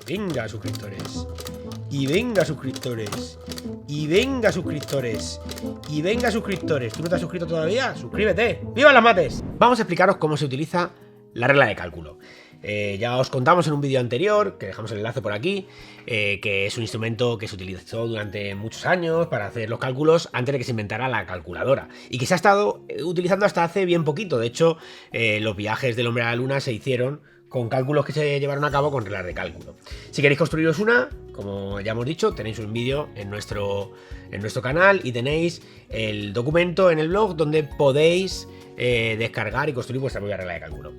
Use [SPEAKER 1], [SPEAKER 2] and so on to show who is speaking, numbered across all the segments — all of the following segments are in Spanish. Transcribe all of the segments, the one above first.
[SPEAKER 1] Venga, suscriptores. Y venga, suscriptores. Y venga, suscriptores. Y venga, suscriptores. ¿Tú no te has suscrito todavía? ¡Suscríbete! ¡Viva las mates! Vamos a explicaros cómo se utiliza la regla de cálculo. Ya os contamos en un vídeo anterior, que dejamos el enlace por aquí, que es un instrumento que se utilizó durante muchos años para hacer los cálculos antes de que se inventara la calculadora y que se ha estado utilizando hasta hace bien poquito. De hecho, los viajes del hombre a la luna se hicieron con cálculos que se llevaron a cabo con reglas de cálculo. Si queréis construiros una, como ya hemos dicho, tenéis un vídeo en nuestro canal y tenéis el documento en el blog donde podéis descargar y construir vuestra propia regla de cálculo.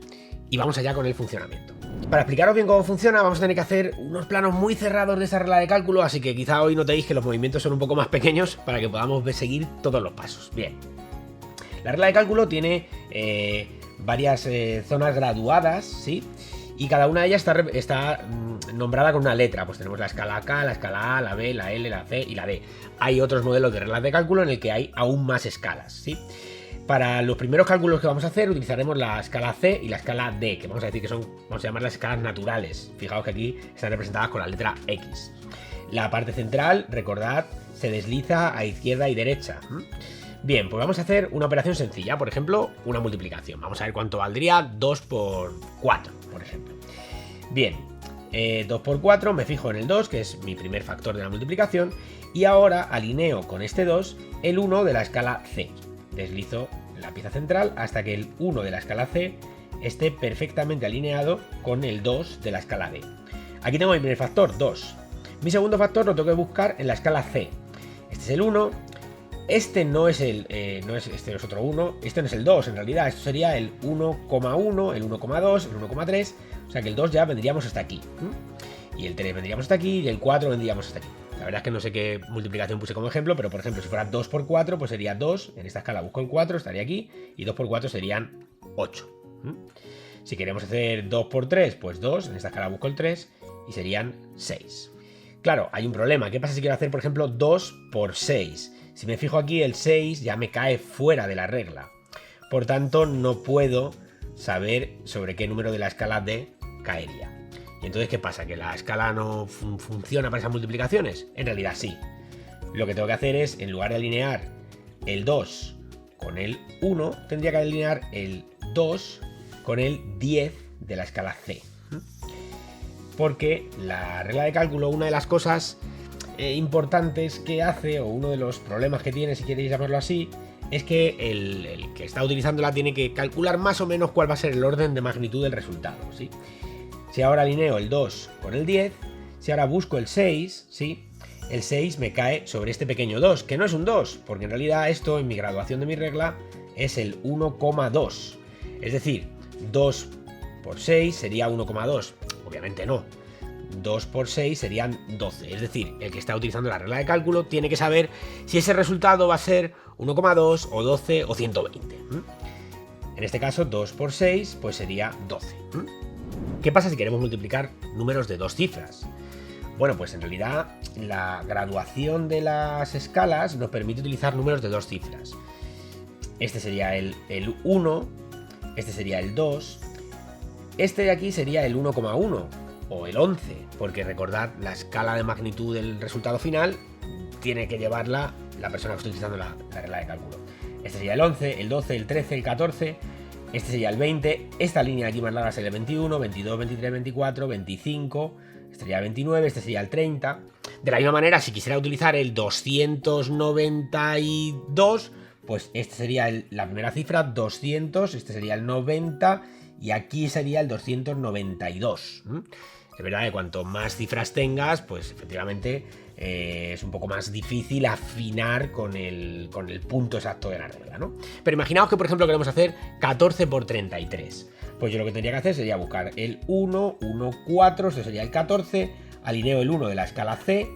[SPEAKER 1] Y vamos allá con el funcionamiento. Para explicaros bien cómo funciona, vamos a tener que hacer unos planos muy cerrados de esa regla de cálculo, así que quizá hoy notéis que los movimientos son un poco más pequeños para que podamos seguir todos los pasos. Bien. La regla de cálculo tiene varias zonas graduadas, ¿sí? Y cada una de ellas está nombrada con una letra. Pues tenemos la escala K, la escala A, la B, la L, la C y la D. Hay otros modelos de reglas de cálculo en el que hay aún más escalas, ¿sí? Para los primeros cálculos que vamos a hacer utilizaremos la escala C y la escala D, que vamos a decir que son, vamos a llamar las escalas naturales. Fijaos que aquí están representadas con la letra X. La parte central, recordad, se desliza a izquierda y derecha. Bien, pues vamos a hacer una operación sencilla, por ejemplo, una multiplicación. Vamos a ver cuánto valdría 2 por 4, por ejemplo. Bien, 2 por 4, me fijo en el 2, que es mi primer factor de la multiplicación, y ahora alineo con este 2 el 1 de la escala C. Deslizo la pieza central hasta que el 1 de la escala C esté perfectamente alineado con el 2 de la escala D. Aquí tengo mi primer factor, 2. Mi segundo factor lo tengo que buscar en la escala C. Este es el 1. Este no es este es otro 1. Este no es el 2, en realidad. Esto sería el 1,1, el 1,2, el 1,3. O sea que el 2 ya vendríamos hasta aquí. Y el 3 vendríamos hasta aquí y el 4 vendríamos hasta aquí. La verdad es que no sé qué multiplicación puse como ejemplo, pero por ejemplo, si fuera 2 por 4, pues sería 2. En esta escala busco el 4, estaría aquí. Y 2 por 4 serían 8. Si queremos hacer 2 por 3, pues 2. En esta escala busco el 3 y serían 6. Claro, hay un problema. ¿Qué pasa si quiero hacer, por ejemplo, 2 por 6? Si me fijo aquí, el 6 ya me cae fuera de la regla. Por tanto, no puedo saber sobre qué número de la escala D caería. ¿Y entonces qué pasa? ¿Que la escala no funciona para esas multiplicaciones? En realidad sí. Lo que tengo que hacer es, en lugar de alinear el 2 con el 1, tendría que alinear el 2 con el 10 de la escala C. Porque la regla de cálculo, una de las cosas importantes que hace, o uno de los problemas que tiene, si queréis llamarlo así, es que el que está utilizándola tiene que calcular más o menos cuál va a ser el orden de magnitud del resultado, ¿sí? Si ahora alineo el 2 con el 10, si ahora busco el 6, ¿sí? El 6 me cae sobre este pequeño 2, que no es un 2, porque en realidad esto en mi graduación de mi regla es el 1,2. Es decir, 2 por 6 sería 1,2. Obviamente no. 2 por 6 serían 12. Es decir, el que está utilizando la regla de cálculo tiene que saber si ese resultado va a ser 1,2 o 12 o 120. En este caso, 2 por 6 pues sería 12. ¿Qué pasa si queremos multiplicar números de dos cifras? Bueno, pues en realidad la graduación de las escalas nos permite utilizar números de dos cifras. Este sería el 1, este sería el 2, este de aquí sería el 1,1 o el 11, porque recordad, la escala de magnitud del resultado final tiene que llevarla la persona que está utilizando la regla de cálculo. Este sería el 11, el 12, el 13, el 14... Este sería el 20, esta línea de aquí más larga sería el 21, 22, 23, 24, 25, este sería el 29, este sería el 30. De la misma manera, si quisiera utilizar el 292, pues este sería la primera cifra, 200, este sería el 90 y aquí sería el 292. Es verdad que cuanto más cifras tengas, pues efectivamente es un poco más difícil afinar con el punto exacto de la regla, ¿no? Pero imaginaos que, por ejemplo, queremos hacer 14 por 33. Pues yo lo que tendría que hacer sería buscar el 1, 1, 4, este sería el 14, alineo el 1 de la escala C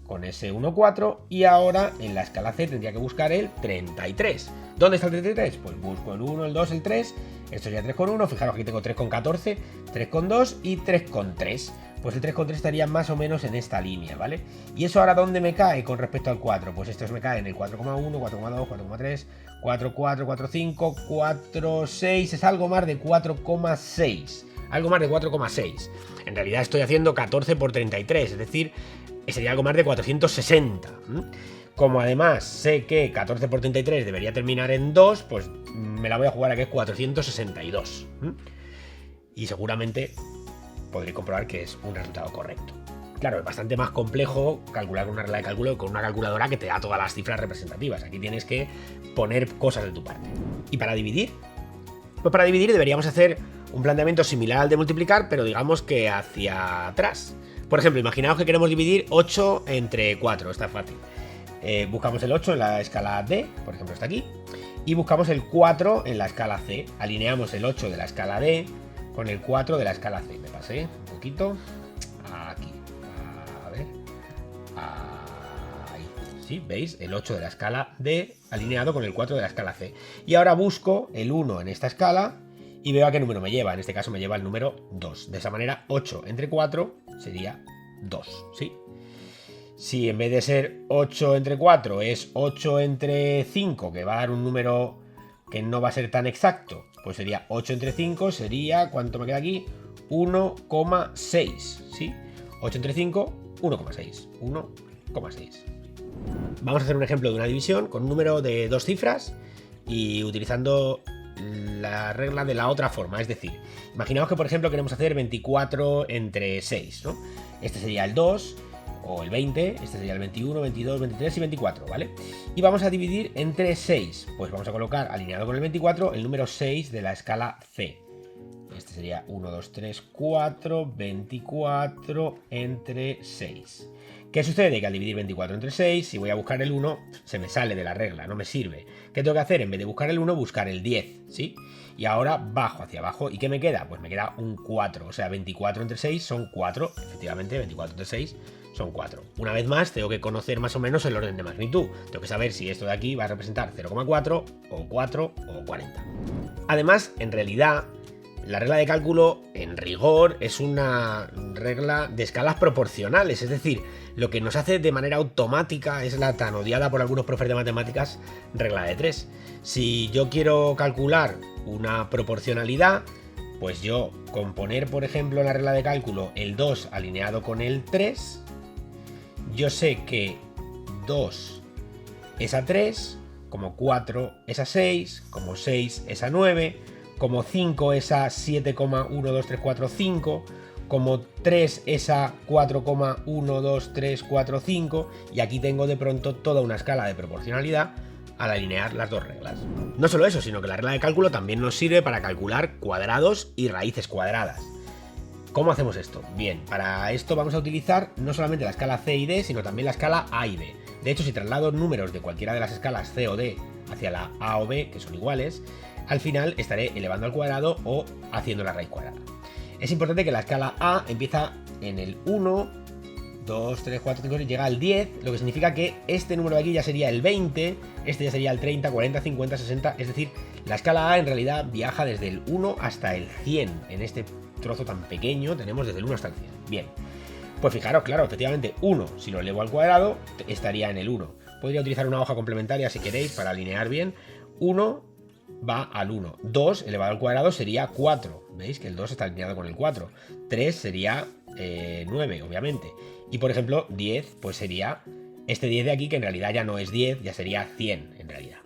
[SPEAKER 1] con ese 1, 4 y ahora en la escala C tendría que buscar el 33. ¿Dónde está el 33? Pues busco el 1, el 2, el 3, esto sería 3 con 1, fijaros que aquí tengo 3 con 14, 3 con 2 y 3 con 3. Pues el 3 con 3 estaría más o menos en esta línea, ¿vale? ¿Y eso ahora dónde me cae con respecto al 4? Pues esto me cae en el 4,1, 4,2, 4,3, 4,4, 4,5, 4,6, es algo más de 4,6. algo más de 4,6. En realidad estoy haciendo 14 por 33, es decir, sería algo más de 460. Como además sé que 14 por 33 debería terminar en 2, pues me la voy a jugar a que es 462. Y seguramente podré comprobar que es un resultado correcto. Claro, es bastante más complejo calcular con una regla de cálculo que con una calculadora que te da todas las cifras representativas. Aquí tienes que poner cosas de tu parte. ¿Y para dividir? Pues para dividir deberíamos hacer un planteamiento similar al de multiplicar, pero digamos que hacia atrás. Por ejemplo, imaginaos que queremos dividir 8 entre 4, está fácil. Buscamos el 8 en la escala D, por ejemplo está aquí, y buscamos el 4 en la escala C. Alineamos el 8 de la escala D con el 4 de la escala C. Me pasé un poquito. Aquí. A ver. Ahí. ¿Sí? ¿Veis? El 8 de la escala D alineado con el 4 de la escala C. Y ahora busco el 1 en esta escala y veo a qué número me lleva. En este caso me lleva el número 2. De esa manera, 8 entre 4 sería 2. ¿Sí? Si en vez de ser 8 entre 4 es 8 entre 5, que va a dar un número que no va a ser tan exacto, pues sería 8 entre 5, sería, ¿cuánto me queda aquí? 1,6, ¿sí? 8 entre 5, 1,6. 1,6. Vamos a hacer un ejemplo de una división con un número de 2 cifras y utilizando la regla de la otra forma, es decir, imaginaos que por ejemplo queremos hacer 24 entre 6, ¿no? Este sería el 2 o el 20, este sería el 21, 22, 23 y 24, ¿vale? Y vamos a dividir entre 6, pues vamos a colocar alineado con el 24 el número 6 de la escala C. Este sería 1, 2, 3, 4, 24 entre 6. ¿Qué sucede? Que al dividir 24 entre 6, si voy a buscar el 1, se me sale de la regla, no me sirve. ¿Qué tengo que hacer? En vez de buscar el 1, buscar el 10, ¿sí? Y ahora bajo hacia abajo. ¿Y qué me queda? Pues me queda un 4, o sea, 24 entre 6 son 4. Efectivamente, 24 entre 6 son 4. Una vez más, tengo que conocer más o menos el orden de magnitud. Tengo que saber si esto de aquí va a representar 0,4 o 4 o 40. Además, en realidad, la regla de cálculo, en rigor, es una regla de escalas proporcionales, es decir, lo que nos hace de manera automática es la tan odiada por algunos profes de matemáticas regla de 3. Si yo quiero calcular una proporcionalidad, pues yo con poner, por ejemplo, en la regla de cálculo el 2 alineado con el 3, yo sé que 2 es a 3, como 4 es a 6, como 6 es a 9, como 5 es a 7,12345, como 3 es a 4,12345, y aquí tengo de pronto toda una escala de proporcionalidad al alinear las dos reglas. No solo eso, sino que la regla de cálculo también nos sirve para calcular cuadrados y raíces cuadradas. ¿Cómo hacemos esto? Bien, para esto vamos a utilizar no solamente la escala C y D, sino también la escala A y B. De hecho, si traslado números de cualquiera de las escalas C o D hacia la A o B, que son iguales, al final estaré elevando al cuadrado o haciendo la raíz cuadrada. Es importante que la escala A empieza en el 1, 2, 3, 4, 5 y llega al 10, lo que significa que este número de aquí ya sería el 20, este ya sería el 30, 40, 50, 60, es decir, la escala A en realidad viaja desde el 1 hasta el 100. En este trozo tan pequeño tenemos desde el 1 hasta el 100. Bien, pues fijaros, claro, efectivamente 1, si lo elevo al cuadrado, estaría en el 1. Podría utilizar una hoja complementaria si queréis para alinear bien. 1 va al 1. 2 elevado al cuadrado sería 4. ¿Veis que el 2 está alineado con el 4? 3 sería 9, obviamente. Y por ejemplo, 10, pues sería este 10 de aquí, que en realidad ya no es 10, ya sería 100 en realidad.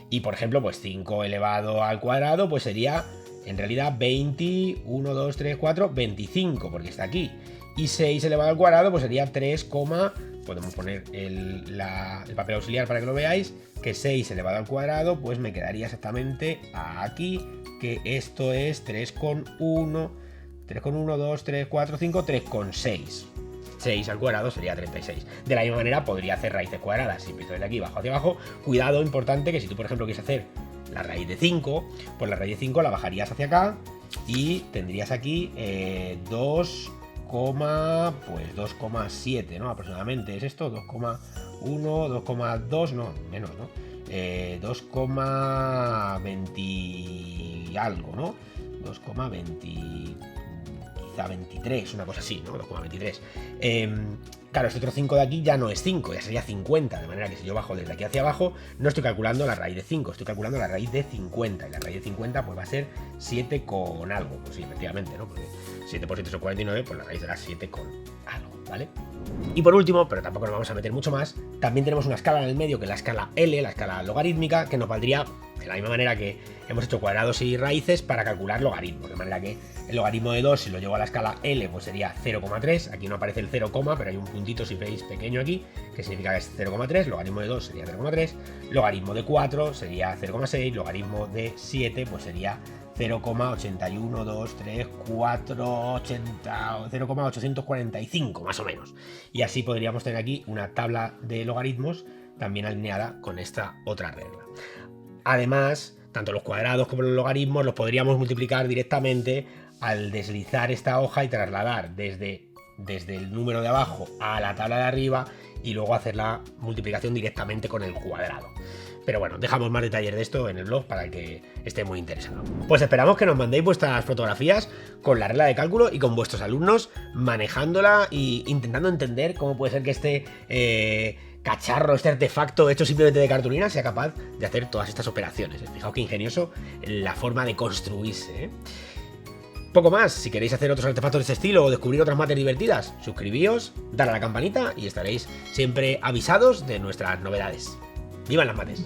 [SPEAKER 1] Y por ejemplo, pues 5 elevado al cuadrado, pues sería en realidad 20, 1, 2, 3, 4, 25, porque está aquí. Y 6 elevado al cuadrado, pues sería 3, podemos poner el papel auxiliar para que lo veáis, que 6 elevado al cuadrado, pues me quedaría exactamente aquí, que esto es 3,1, 2, 3, 4, 5, 3,6. 6 al cuadrado sería 36. De la misma manera podría hacer raíces cuadradas. Si empiezo desde aquí, bajo hacia abajo, cuidado, importante, que si tú por ejemplo quieres hacer la raíz de 5, pues la raíz de 5 la bajarías hacia acá y tendrías aquí 2,7, ¿no? Aproximadamente es esto, 2,1, 2,2, no, menos, ¿no? 2,20 algo, ¿no? 2,20, quizá 23, una cosa así, ¿no? 2,23. Claro, este otro 5 de aquí ya no es 5, ya sería 50, de manera que si yo bajo desde aquí hacia abajo, no estoy calculando la raíz de 5, estoy calculando la raíz de 50, y la raíz de 50 pues va a ser 7 con algo, pues sí, efectivamente, ¿no? Porque 7 por 7 son 49, pues la raíz será 7 con algo, ¿vale? Y por último, pero tampoco nos vamos a meter mucho más, también tenemos una escala en el medio, que es la escala L, la escala logarítmica, que nos valdría de la misma manera que hemos hecho cuadrados y raíces para calcular logaritmos, de manera que el logaritmo de 2, si lo llevo a la escala L, pues sería 0,3, aquí no aparece el 0, pero hay un puntito, si veis, pequeño aquí, que significa que es 0,3, logaritmo de 2 sería 0,3, logaritmo de 4 sería 0,6, logaritmo de 7 pues sería 0,845 más o menos. Y así podríamos tener aquí una tabla de logaritmos también alineada con esta otra regla. Además, tanto los cuadrados como los logaritmos los podríamos multiplicar directamente al deslizar esta hoja y trasladar desde el número de abajo a la tabla de arriba y luego hacer la multiplicación directamente con el cuadrado. Pero bueno, dejamos más detalles de esto en el blog para el que esté muy interesado. Pues esperamos que nos mandéis vuestras fotografías con la regla de cálculo y con vuestros alumnos manejándola e intentando entender cómo puede ser que este cacharro, este artefacto hecho simplemente de cartulina sea capaz de hacer todas estas operaciones. Fijaos qué ingenioso la forma de construirse, ¿eh? Poco más, si queréis hacer otros artefactos de este estilo o descubrir otras mates divertidas, suscribíos, dar a la campanita y estaréis siempre avisados de nuestras novedades. ¡Vivan las mates!